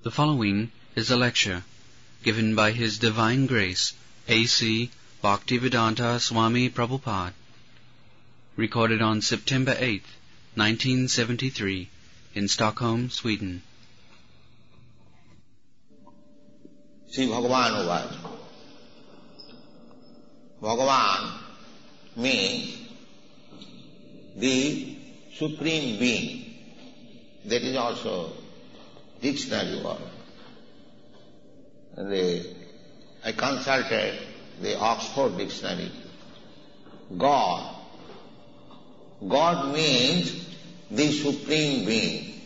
The following is a lecture given by His Divine Grace, A.C. Bhaktivedanta Swami Prabhupada, recorded on September 8th, 1973, in Stockholm, Sweden. Sri Bhagavan was. Bhagavan means the Supreme Being. That is also dictionary word. I consulted the Oxford dictionary. God. God means the Supreme Being.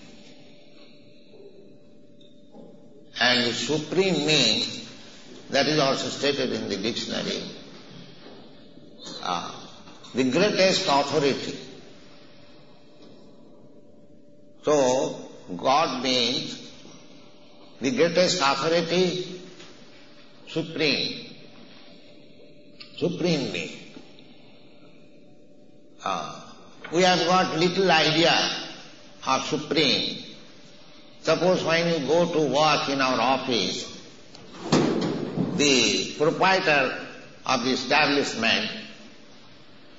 And the Supreme means, that is also stated in the dictionary, the greatest authority. So, God means the greatest authority, Supreme. Supreme being. We have got little idea of Supreme. Suppose when you go to work in our office, the proprietor of the establishment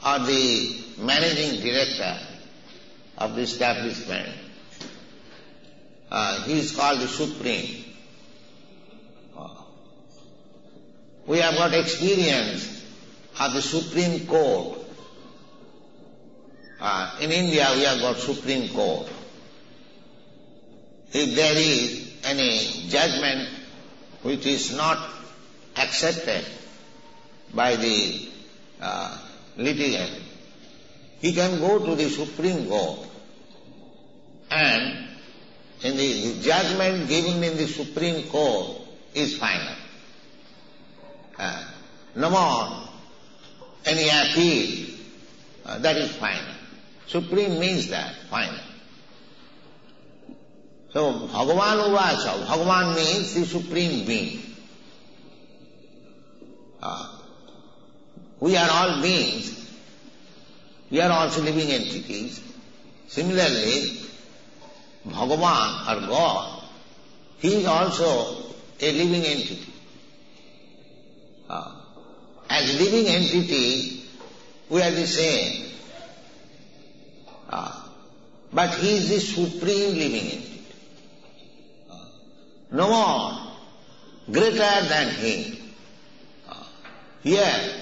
or the managing director of the establishment, he is called the Supreme. We have got experience of the Supreme Court. In India we have got Supreme Court. If there is any judgment which is not accepted by the litigant, he can go to the Supreme Court, and in the judgment given in the Supreme Court is final. No more any appeal, that is final. Supreme means that, final. So, Bhagavan Uvasa, Bhagavan means the Supreme Being. We are all beings, we are also living entities. Similarly, Bhagavan or God, he is also a living entity. As living entity, we are the same. But he is the supreme living entity. No more greater than him. Here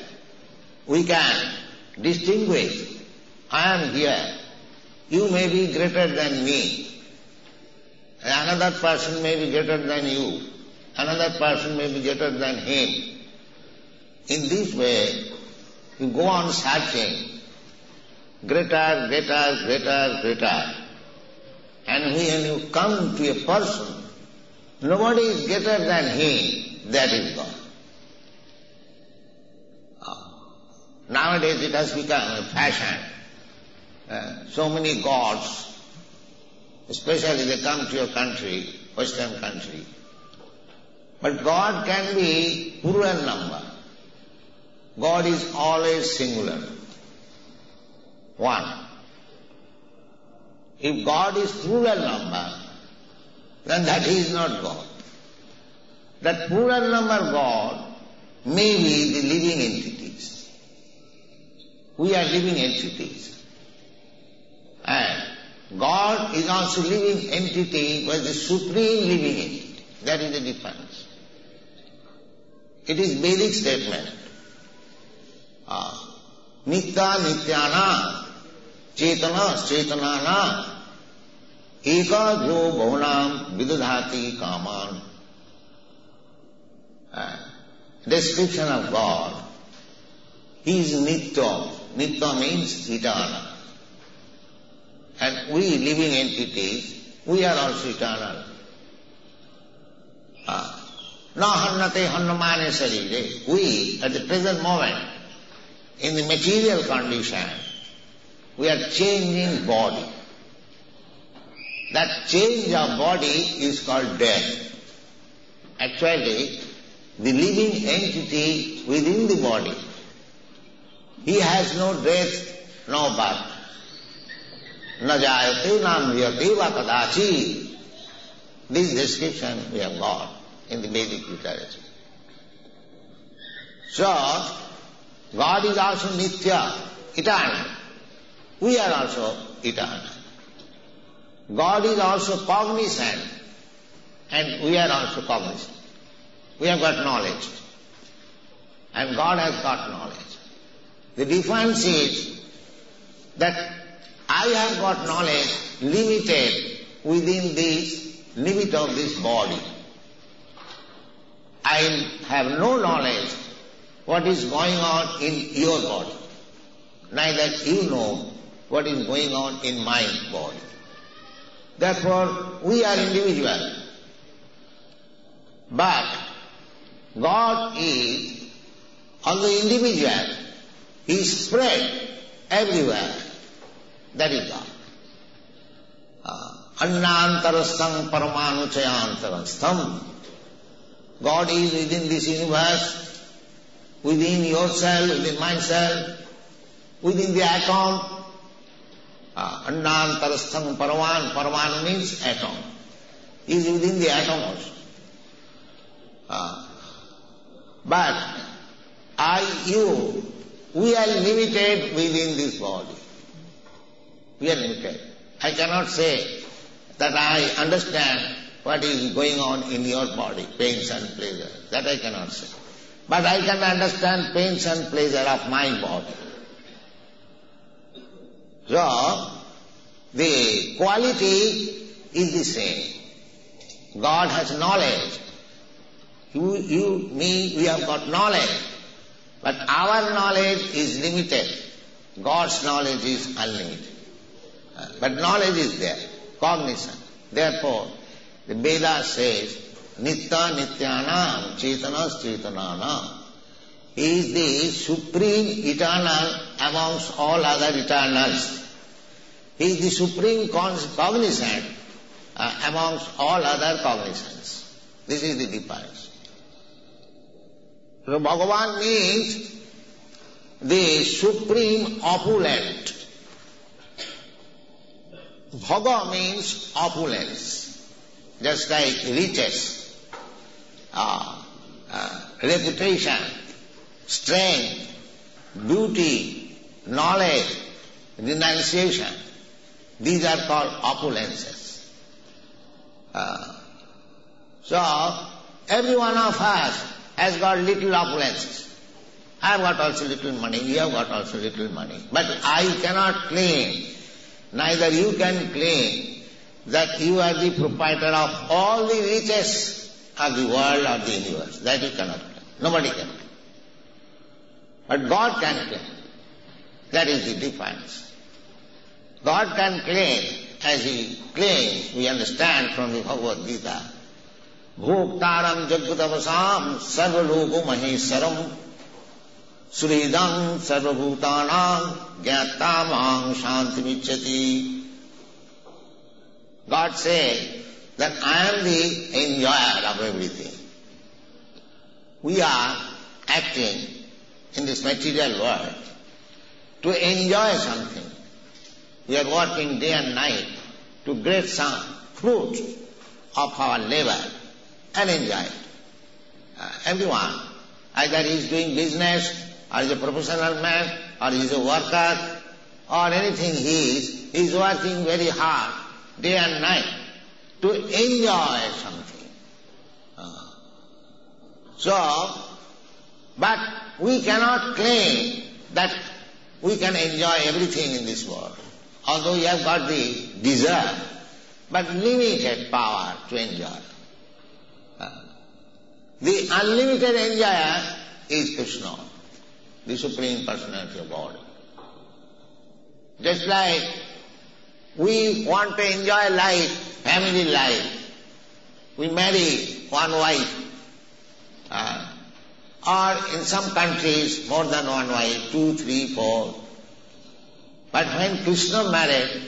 we can distinguish. I am here. You may be greater than me. Another person may be greater than you. Another person may be greater than him. In this way, you go on searching, greater, greater, greater, greater. And when you come to a person, nobody is greater than him, that is God. Nowadays it has become a fashion. So many gods, especially they come to your country, Western country. But God can be plural number. God is always singular. One. If God is plural number, then that is not God. That plural number God may be the living entities. We are living entities. And God is also living entity, but the supreme living entity. That is the difference. It is Vedic statement. Nitya nityana cetana cetanana eka jo bhavanam vidadhati kaman. Description of God. He is nitya. Nitya means eternal. And we living entities, we are also eternal. Na hannate hannamane sarire. We, at the present moment, in the material condition, we are changing body. That change of body is called death. Actually, the living entity within the body, he has no death, no birth. Na jayate na mriyate va kadachi. This description we have got in the Vedic literature. So, God is also Nitya, eternal. We are also eternal. God is also cognizant, and we are also cognizant. We have got knowledge, and God has got knowledge. The difference is that I have got knowledge limited within this limit of this body. I have no knowledge what is going on in your body. Neither you know what is going on in my body. Therefore, we are individual. But God is also individual. He is spread everywhere. That is God. Annantarastham paramanuchayantarastham. God is within this universe, within yourself, within myself, within the atom. Annantarastham paramanu means atom. He is within the atom also. But you, we are limited within this body. We are limited. I cannot say that I understand what is going on in your body, pains and pleasures. That I cannot say. But I can understand pains and pleasure of my body. So, the quality is the same. God has knowledge. You, me, we have got knowledge. But our knowledge is limited. God's knowledge is unlimited. But knowledge is there, cognizant. Therefore, the Veda says, Nitya Nityanam Chetanas Chetananam. He is the supreme eternal amongst all other eternals. He is the supreme cognizant amongst all other cognizance. This is the difference. So Bhagavan means the supreme opulent. Bhoga means opulence, just like riches, reputation, strength, beauty, knowledge, renunciation. These are called opulences. So, every one of us has got little opulences. I have got also little money, you have got also little money. But I cannot claim, neither you can claim, that you are the proprietor of all the riches of the world or the universe. That you cannot claim. Nobody can claim. But God can claim. That is the difference. God can claim, as He claims, we understand from the Bhagavad Gita, Bhoktaram Jagatavasam Sarvaloka Maheswaram Suridam Sarvabhutanam Gyattamang Shantimicchati. God said that I am the enjoyer of everything. We are acting in this material world to enjoy something. We are working day and night to get some fruit of our labor and enjoy it. Everyone, either he is doing business, or is a professional man, or he is a worker, or anything he is working very hard, day and night, to enjoy something. But we cannot claim that we can enjoy everything in this world, although we have got the desire, but limited power to enjoy. The unlimited enjoyer is Krishna, the Supreme Personality of God. Just like we want to enjoy life, family life, we marry one wife, or in some countries more than one wife, 2, 3, 4. But when Krishna married,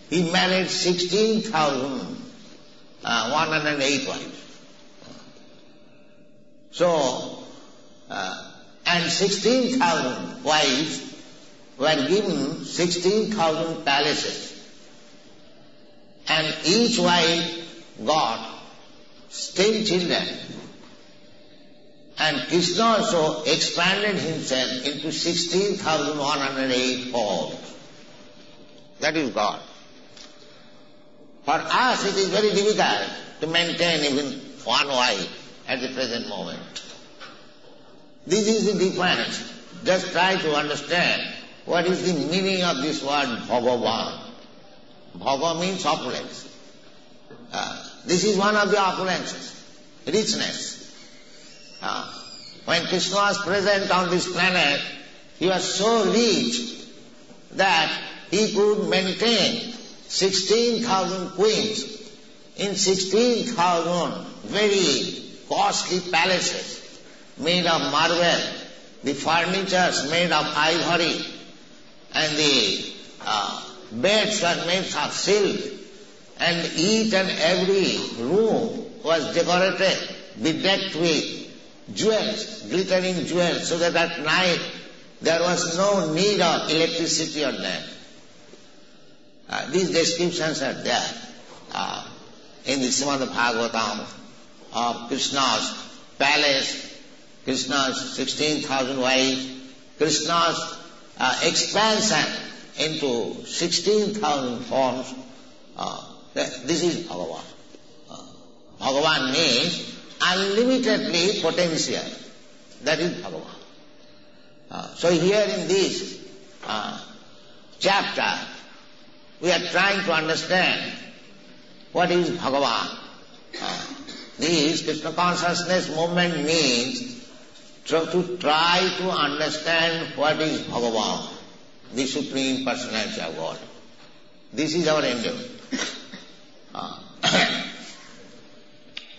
he married 16,108 wives. So, and 16,000 wives were given 16,000 palaces. And each wife got still children. And Krishna also expanded himself into 16,108 forms. That is God. For us it is very difficult to maintain even one wife at the present moment. This is the difference. Just try to understand what is the meaning of this word Bhagavan. Bhava means opulence. This is one of the opulences, richness. When Krishna was present on this planet, he was so rich that he could maintain 16,000 queens in 16,000 very costly palaces made of marble, the furnitures made of ivory, and the beds were made of silk, and each and every room was decorated, bedecked with jewels, glittering jewels, so that at night there was no need of electricity or lamp. These descriptions are there in the Srimad Bhagavatam of Krishna's palace, Krishna's 16,000 wives, Krishna's expansion into 16,000 forms. This is Bhagavan. Bhagavan means unlimitedly potential. That is Bhagavan. So here in this chapter, we are trying to understand what is Bhagavan. This Krishna consciousness movement means to try to understand what is Bhagavan, the Supreme Personality of God. This is our endeavor.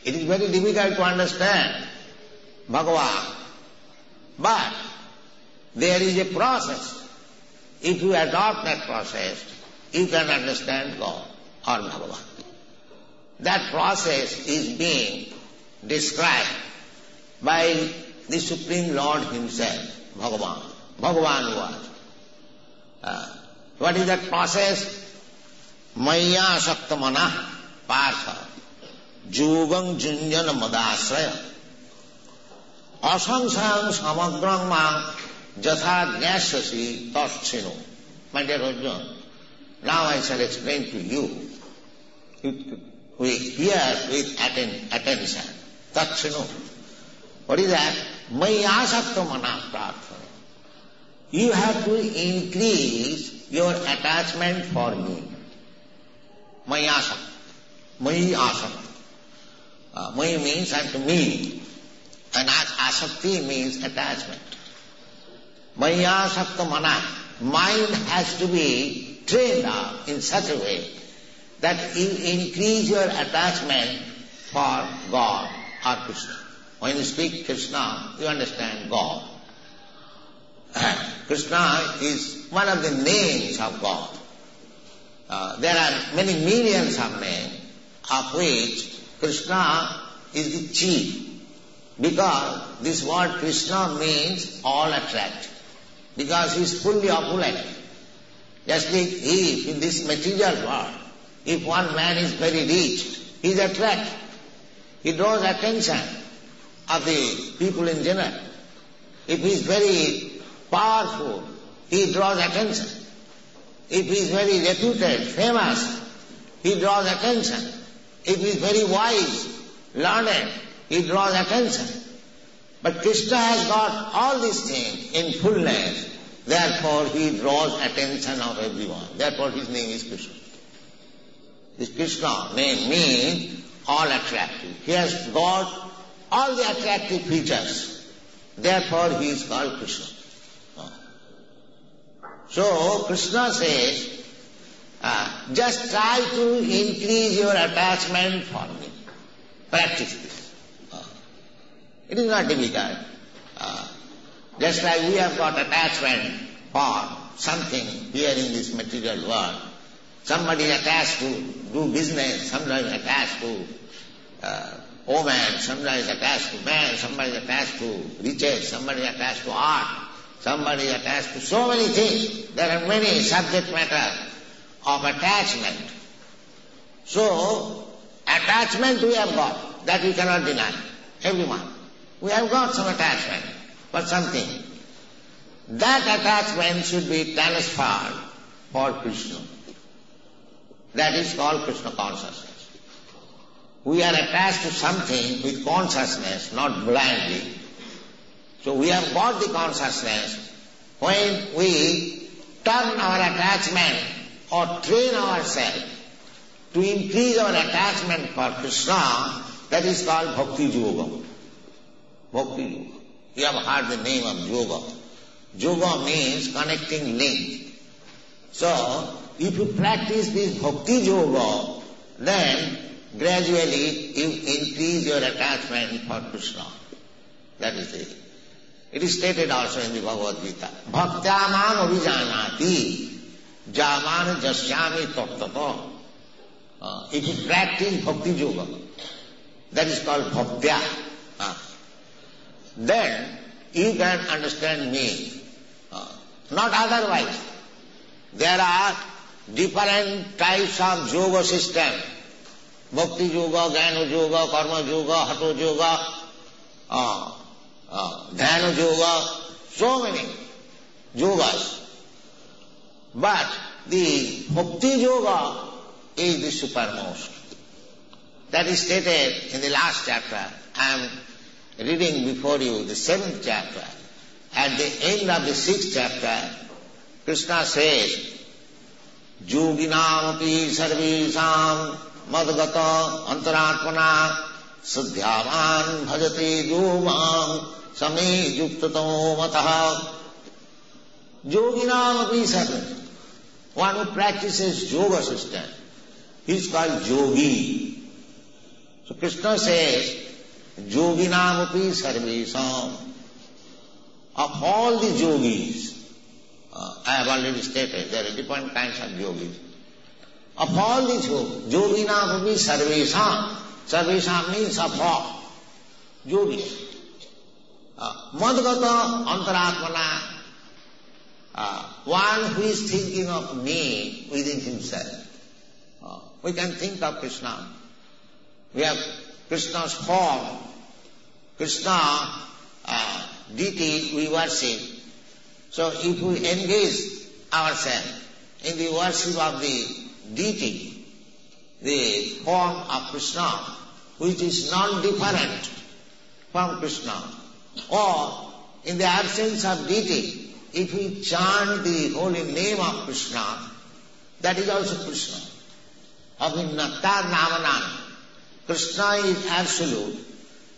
It is very difficult to understand Bhagavan, but there is a process. If you adopt that process, you can understand God or Bhagavan. That process is being described by the Supreme Lord Himself, Bhagavan. Bhagavan was. What is that process? Maya Shaktamana Partha Jugam Junjana Madasraya Asangsang Samagrang Mang Jatha Gyasasi Tatchino. My dear Arjuna, now I shall explain to you. We hear with attention. Tatchino. What is that? Maya Shaktamana Partha. You have to increase your attachment for me. Maya Shakta. Maya Asakta. Maya means unto me, and asakti means attachment. Maya Shakta Mana. Mind has to be trained up in such a way that you increase your attachment for God or Krishna. When you speak Krishna, you understand God. Krishna is one of the names of God. There are many millions of names, of which Krishna is the chief, because this word Krishna means all attract, because he is fully opulent. Just like if in this material world, if one man is very rich, he is attracted. He draws attention of the people in general. If he is very powerful, he draws attention. If he is very reputed, famous, he draws attention. If he is very wise, learned, he draws attention. But Krishna has got all these things in fullness, therefore he draws attention of everyone. Therefore his name is Krishna. This Krishna name means all attractive. He has got all the attractive features. Therefore he is called Krishna. So Krishna says, just try to increase your attachment for me. Practice this. It is not difficult. Just like we have got attachment for something here in this material world. Somebody is attached to do business, somebody is attached to woman, somebody is attached to man, somebody is attached to riches, somebody is attached to art, somebody is attached to so many things. There are many subject matter of attachment. So, Attachment we have got, that we cannot deny. Everyone. We have got some attachment for something. That attachment should be transferred for Krishna. That is called Krishna consciousness. We are attached to something with consciousness, not blindly. So we have got the consciousness. When we turn our attachment or train ourselves to increase our attachment for Krishna, that is called Bhakti Yoga. Bhakti Yoga. You have heard the name of Yoga. Yoga means connecting link. So, if you practice this Bhakti Yoga, then gradually you increase your attachment for Krishna. That is it. It is stated also in the Bhagavad Gita. Bhaktyamam abhijanati jaman jasyami tattata. If you practice Bhakti Yoga, that is called Bhaktya, then you can understand me. Not otherwise. There are different types of yoga system. Bhakti yoga, Jnana yoga, Karma yoga, Hatha yoga, Dhyana yoga, so many yogas. But the Bhakti yoga is the supermost. That is stated in the last chapter. I am reading before you the 7th chapter. At the end of the 6th chapter, Krishna says, Yoginam api sarvesam madgata antaratmana sadhyavan bhajate yomam same yuktato mataha. Yoginam api sarvesam. One who practices yoga system, he is called yogi. So Krishna says, Yoginam api sarvesam. Of all the yogis, I have already stated, there are different kinds of yogis. Of all the yogis, yoginam api sarvesam. Sarvesam means of all yogis. Madgata antaratmana. One who is thinking of me within himself. We can think of Krishna. We have Krishna's form. Krishna, deity we worship. So if we engage ourselves in the worship of the deity, the form of Krishna, which is non-different from Krishna, or in the absence of deity, if we chant the holy name of Krishna, that is also Krishna. Abhinnata namanan. Krishna is absolute.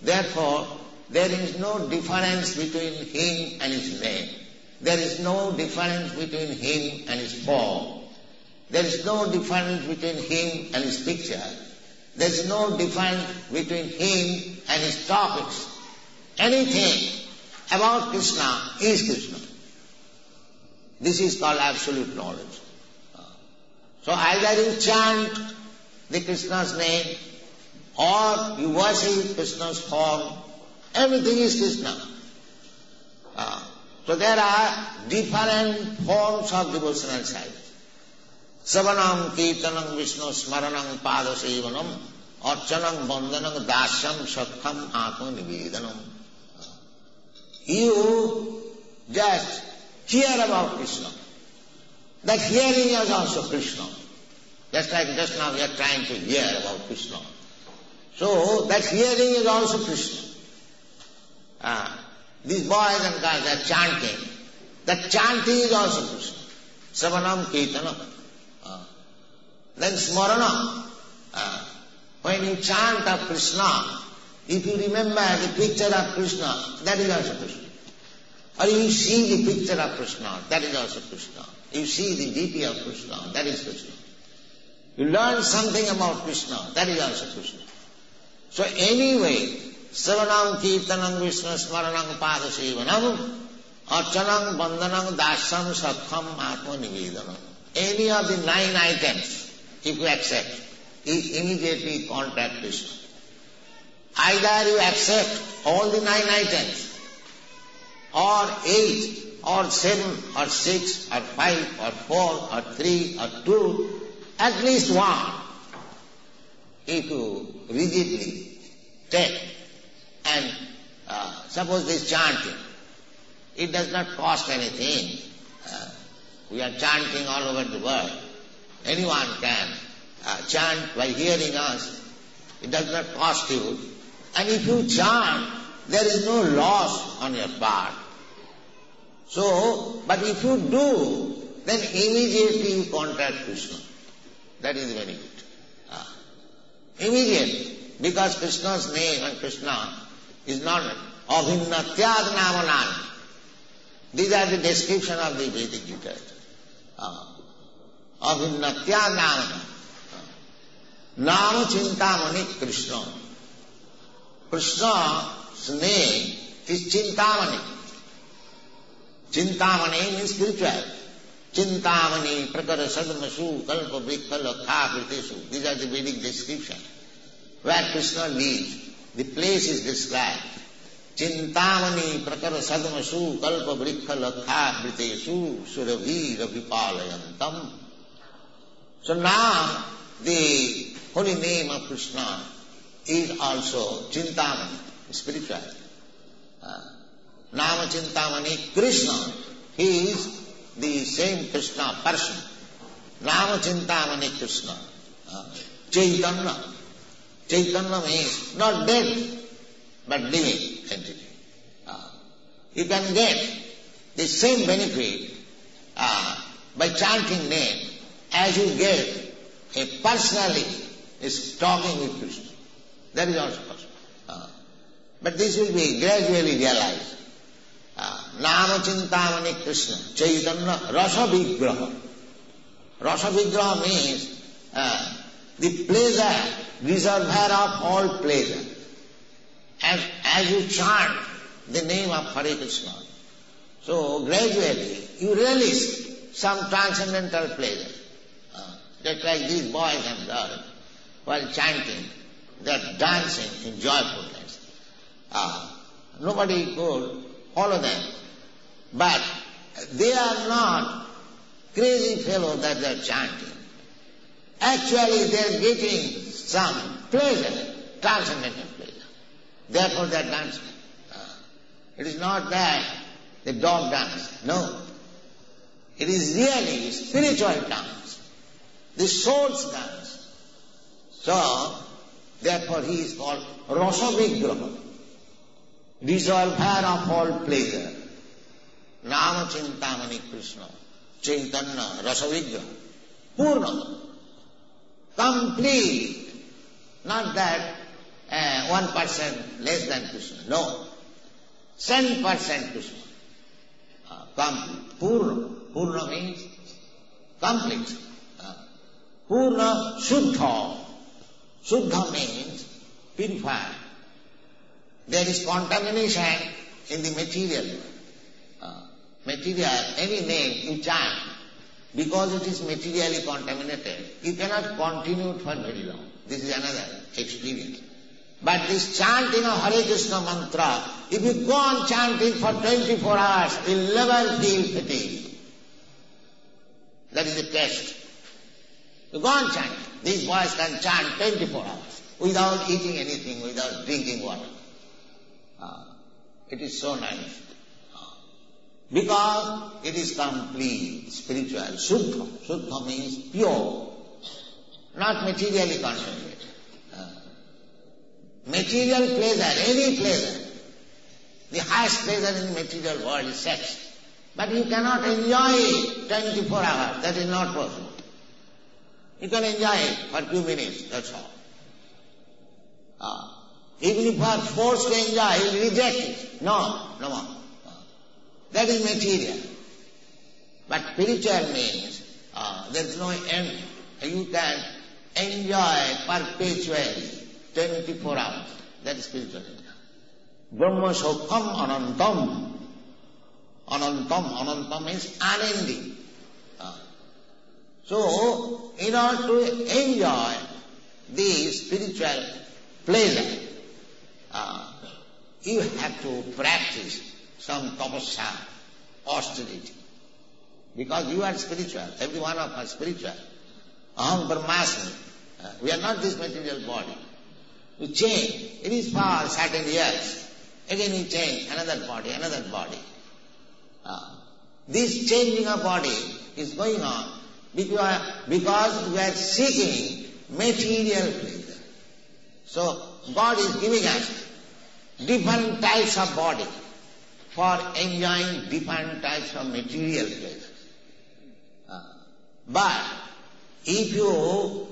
Therefore, there is no difference between him and his name. There is no difference between him and his form. There is no difference between him and his picture. There is no difference between him and his topics. Anything about Krishna is Krishna. This is called absolute knowledge. So either you chant the Krishna's name or you worship Krishna's form, everything is Krishna. So there are different forms of devotional service. Savanam, Kirtanam, Vishnu, Smaranam, Padasevanam, Archanam, Bandhanam, Dasyam, Sakham, Atma Nivedanam. You just hear about Krishna. That hearing is also Krishna. Just like just now we are trying to hear about Krishna. So that hearing is also Krishna. These boys and girls, they are chanting. That chanting is also Krishna. Savanam, Kirtanam. Then Smaranam. When you chant of Krishna, if you remember the picture of Krishna, that is also Krishna. Or you see the picture of Krishna, that is also Krishna. You see the deity of Krishna, that is Krishna. You learn something about Krishna, that is also Krishna. So anyway, Savanam, Kirtanam, Vishnu, Smaranam, Padasevanam, Archanam, Bandhanam, Dasyam, Sakham, Atma Nivedanam. Any of the 9 items, if you accept, is immediately contact Krishna. Either you accept all the 9 items, or 8, or 7, or 6, or 5, or 4, or 3, or 2, at least one. if you rigidly take and suppose this chanting, it does not cost anything. We are chanting all over the world. Anyone can chant by hearing us. It does not cost you. And if you chant, there is no loss on your part. So, but if you do, then immediately you contact Krishna. That is very good. Immediately. Because Krishna's name and Krishna is not Abhinnatyad Namanani. These are the description of the Vedic literature. Abhinnatyad Namanani. Nama Chintamani Krishna. Krishna's name is Chintamani. Chintamani means spiritual. Chintamani, Prakara Sadmasu, Kalpa Vrikha Lakha Pritesu. These are the Vedic description. Where Krishna lives, the place is described. Chintamani, Prakara Sadmasu, Kalpa Vrikha Lakha Pritesu, Surabhi Ravipalayantam. So now, the holy name of Krishna is also Chintamani, spiritual. Nama Chintamani Krishna. He is the same Krishna person. Nama Chintamani Krishna. Chaitanya. Chaitanya means not dead, but living entity. You can get the same benefit by chanting name as you get a personally is talking with Krishna. That is also possible. But this will be gradually realized. Nama Chintamani Krishna, Chaitanya Rasa Vigraha. Rasa Vigraha means the pleasure, reservoir of all pleasure. As you chant the name of Hare Krishna, so gradually you relish some transcendental pleasure. Just like these boys and girls, while chanting, they are dancing in joyfulness. Nobody could follow them. But they are not crazy fellows that they are chanting. Actually they are getting some pleasure, transcendental pleasure. Therefore they are dancing. It is not that the dog dance. No. It is really spiritual dance. The soul's dance. So, therefore he is called Rasa Vigraha. Reservoir of all pleasure. Nama Chintamani Krishna. Chaitanya Rasa Vigraha. Purna. Complete. Not that 1% less than Krishna. No. 10% Krishna. Complete. Purna. Purna means complete. Purna Shuddha. Shuddha means purified. There is contamination in the material. Material, any name you chant, because it is materially contaminated, you cannot continue it for very long. This is another experience. But this chanting of Hare Krishna mantra, if you go on chanting for 24 hours, you will never feel fatigue. That is the test. You go on chanting. These boys can chant 24 hours without eating anything, without drinking water. It is so nice. Because it is complete, spiritual, Shuddha. Shuddha means pure, not materially concentrated. Material pleasure, any pleasure. The highest pleasure in the material world is sex. But you cannot enjoy it 24 hours. That is not possible. You can enjoy it for a few minutes, that's all. Even if you are forced to enjoy, you will reject it. No more. That is material. But spiritual means there is no end. You can enjoy perpetually, 24 hours. That is spiritual. Brahma Sokham Anantam. Anantam means unending. So, in order to enjoy the spiritual pleasure, you have to practice some tapasya, austerity. Because you are spiritual, every one of us spiritual. Aham Brahmasmi. We are not this material body. We change. It is for certain years. Again we change another body, another body. This changing of body is going on because we are seeking material pleasure. So God is giving us different types of body for enjoying different types of material pleasures. But if you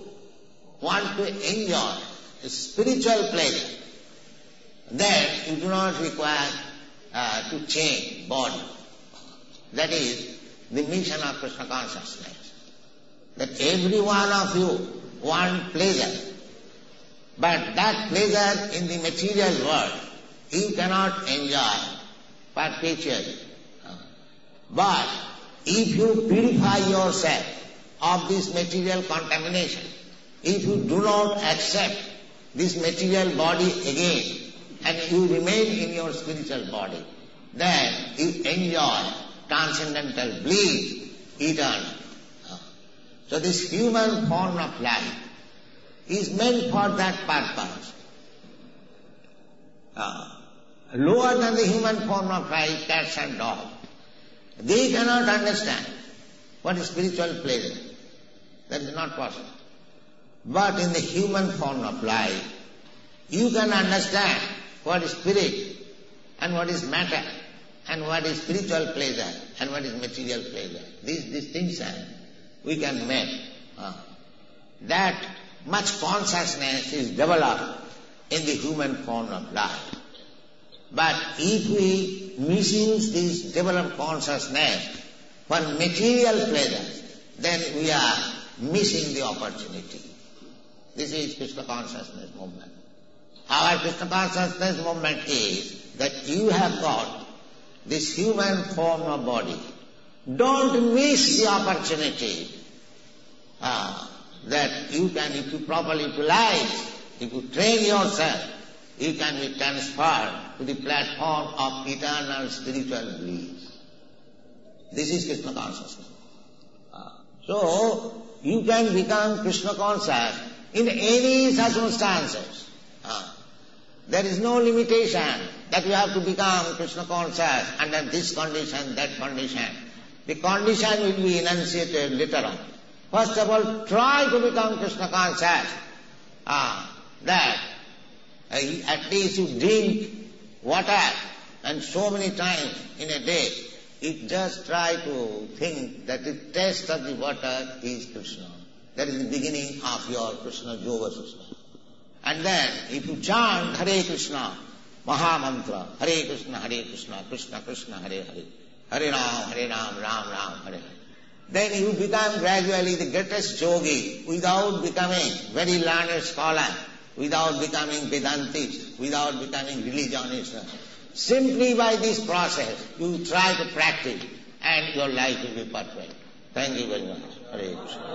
want to enjoy spiritual pleasure, then you do not require to change body. That is the mission of Krishna consciousness. That every one of you want pleasure, but that pleasure in the material world you cannot enjoy perpetually. But if you purify yourself of this material contamination, if you do not accept this material body again, and you remain in your spiritual body, then you enjoy transcendental bliss, eternal. So this human form of life is meant for that purpose. Lower than the human form of life, cats and dogs, they cannot understand what is spiritual pleasure. That is not possible. But in the human form of life, you can understand what is spirit and what is matter and what is spiritual pleasure and what is material pleasure. These distinctions we can make. That much consciousness is developed in the human form of life. But if we misuse this developed consciousness for material pleasure, then we are missing the opportunity. This is Krishna consciousness movement. Our Krishna consciousness movement is that you have got this human form of body. Don't miss the opportunity that you can, if you properly utilize, if you train yourself, you can be transferred to the platform of eternal spiritual bliss. This is Krishna consciousness. So, you can become Krishna conscious in any circumstances. There is no limitation that you have to become Krishna conscious under this condition, that condition. The condition will be enunciated later on. First of all, try to become Krishna conscious. That at least you drink water and so many times in a day, you just try to think that the taste of the water is Krishna. That is the beginning of your Krishna yoga system. And then if you chant Hare Krishna, Maha Mantra, Hare Krishna, Krishna Krishna, Hare Hare, Hare Ram, Ram Ram, Hare Hare, then you become gradually the greatest yogi without becoming very learned scholar, without becoming Vedantist, without becoming religionist. Simply by this process, you try to practice and your life will be perfect. Thank you very much. Hare Krishna.